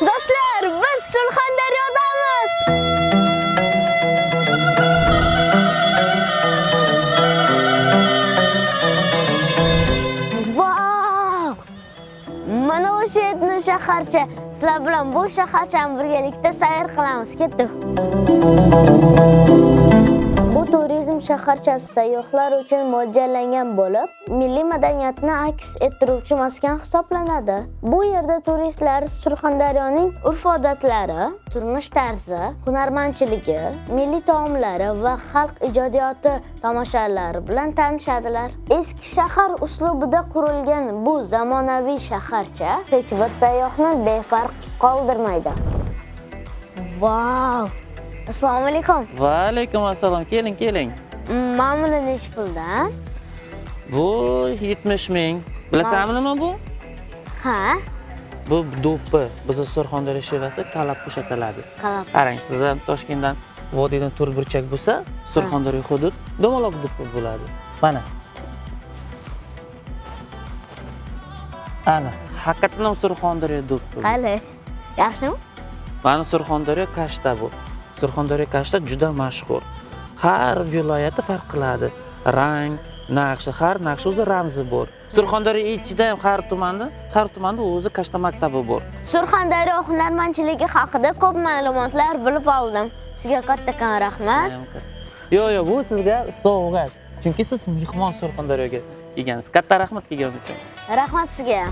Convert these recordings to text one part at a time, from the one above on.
Do'stlar, biz Surxondaryodamiz. Vau! Mana o'sha etni shaharcha. Sizlar bilan bu shaharchani birgalikda sayr qilamiz. Ketdik. Bu turizm shaharchasi sayyohlar uchun mo'ljallangan bo'lib, milliy madaniyatni aks ettiruvchi maskan hisoblanadi. Bu yerda turistlar Surxondaryoning urf-odatlari, turmush tarzi, hunarmandchiligi, milliy taomlari va xalq ijodiyoti tomoshalari bilan tanishadilar. Eski shahar uslubida qurilgan bu zamonaviy shaharcha hech bir sayyohni befarq qoldirmaydi. Vau! Assalomu alaykum. Va alaykum assalom. Keling. Ma'muli necha puldan? Bu 70 ming. Bilasanmi nima bu? Ha? Bu do'ppi. Bizda Surxondaryo shevasi kalab qo'shatiladi. Qarang, sizdan Toshkentdan vodiydan to'rtburchak bo'lsa, Surxondaryo hudud domaloq do'ppi bo'ladi. Mana. Ana, haqiqatan ham Surxondaryo do'ppi. Qani? Yaxshimi? Mana Surxondaryo kashta bu. Surxondaryo kashta juda mashhur. Har viloyati farq qiladi. Rang, naqshi, har naqshi o'zi ramzi bor. Surxondaryo ichida ham har tumanda o'zi kashta maktabi bor. Surxondaryo hunarmandchiligi haqida ko'p ma'lumotlar bilib oldim. Sizga kattakon rahmat. Yo'q, bu sizga sovg'a. Chunki siz mehmon Surxondaryoga kelgansiz. Katta rahmat kelganingiz uchun. Rahmat sizga.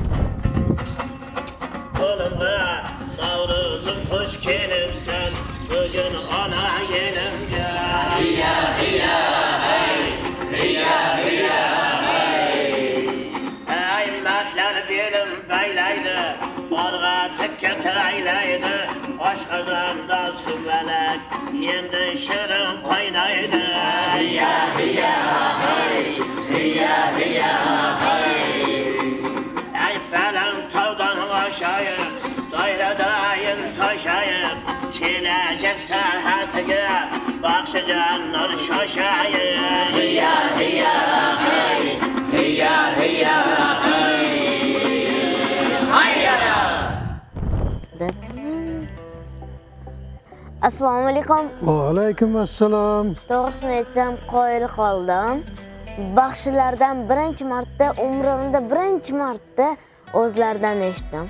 Qo'limga Navruzim xush kelibsan, bugun ona yelimga. Hiya hiya hey, hiya hiya hey. Aymatlar belim baylaydi, borg'a tikka taylaydi. Oshqozonda sumalak, endi shirin qaynaydi. Hiya hiya hey, hiya hiya hey. Ay baland tog'dan oshayib, doiradayin toshayib, kelajak sahatiga baxshijan nur shoshayib. Hiya hiya hey, hiya hiya hey. Hayyara. Assalomu alaykum. Va alaykum assalom. To'g'risini aytsam, qoyil qoldim. Baxshilardan umrimda birinchi marta o'zlaridan eshitdim.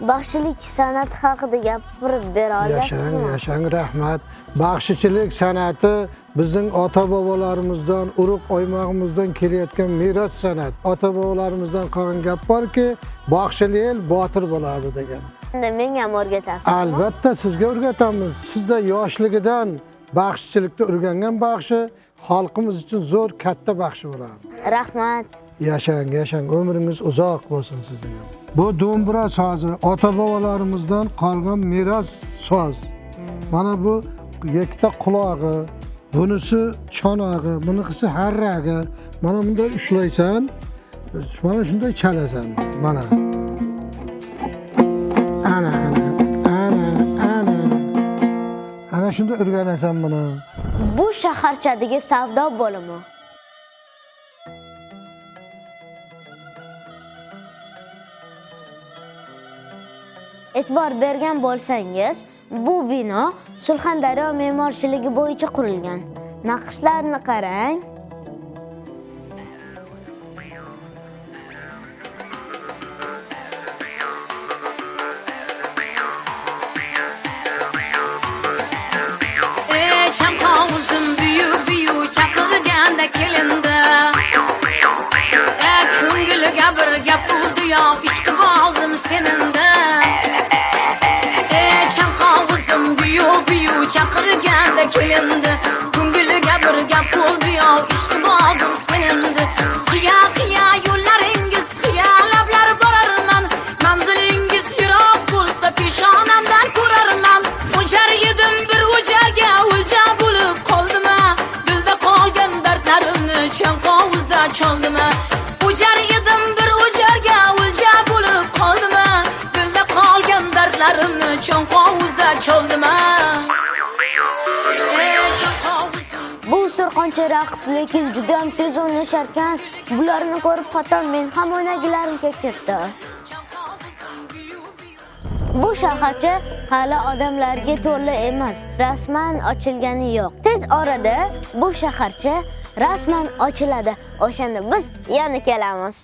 Baxshilik san'ati haqida gapirib bera olasizmi? Yashang, rahmat. Baxshichilik san'ati bizning ota-bobolarimizdan, urug' oymog'imizdan kelayotgan meros san'at. Ota-bobolarimizdan qolgan gap borki, baxshili el botir bo'ladi degan. Endi menga ham o'rgatasizmi? Albatta sizga o'rgatamiz. Sizda yoshligidan baxshichilikda o'rgangan baxshi xalqimiz uchun zo'r katta baxshi bo'ladi. Rahmat. Yashang, umringiz uzoq bo'lsin sizning. Bu do'mbira sozi ota-bobolarimizdan qolgan meros soz. Mana bu ikkita qulog'i, bunisi chonog'i, bunisi harragi. Mana bunday ushlaysan, mana shunday chalasan. Mana. Ana shunda o'rganasan buni. Bu shaharchadagi savdo bo'limi. E'tibor bergan bo'lsangiz, bu bino Surxondaryo me'morchiligi bo'yicha qurilgan. Naqshlarni qarang. Chamqovuzim büyü chaqirganda kelindi. Ko'ngliga bir gap bo'ldi yo, ishqibozim senindi. Chamqovuzim büyü chaqirganda kelindi. Ko'ngliga bir gap bo'ldi yo, ishqibozim senindi. Qiya yo'llaringiz, xiyolablar borarman. Manzilingiz yiroq bo'lsa peshonamdan ko'rarman. O'jar edim bir o'jarga o'lja bo'lib qoldimi? Dilda qolgan dardlarimni chanqovuzda choldimi? O'jar edim bir o'jarga o'lja bo'lib qoldimi? Dilda qolgan dardlarimni chanqovuzda choldimi? Bu surxoncha raqs, lekin juda ham tez o'ynashar ekan. Bularni ko'rib hatto men ham o'ynagilarim kelib ketdi. Bu shaharcha hali odamlarga to'la emas, rasman ochilgani yo'q. Tez orada bu shaharcha rasman ochiladi. O'shanda biz yana kelamiz.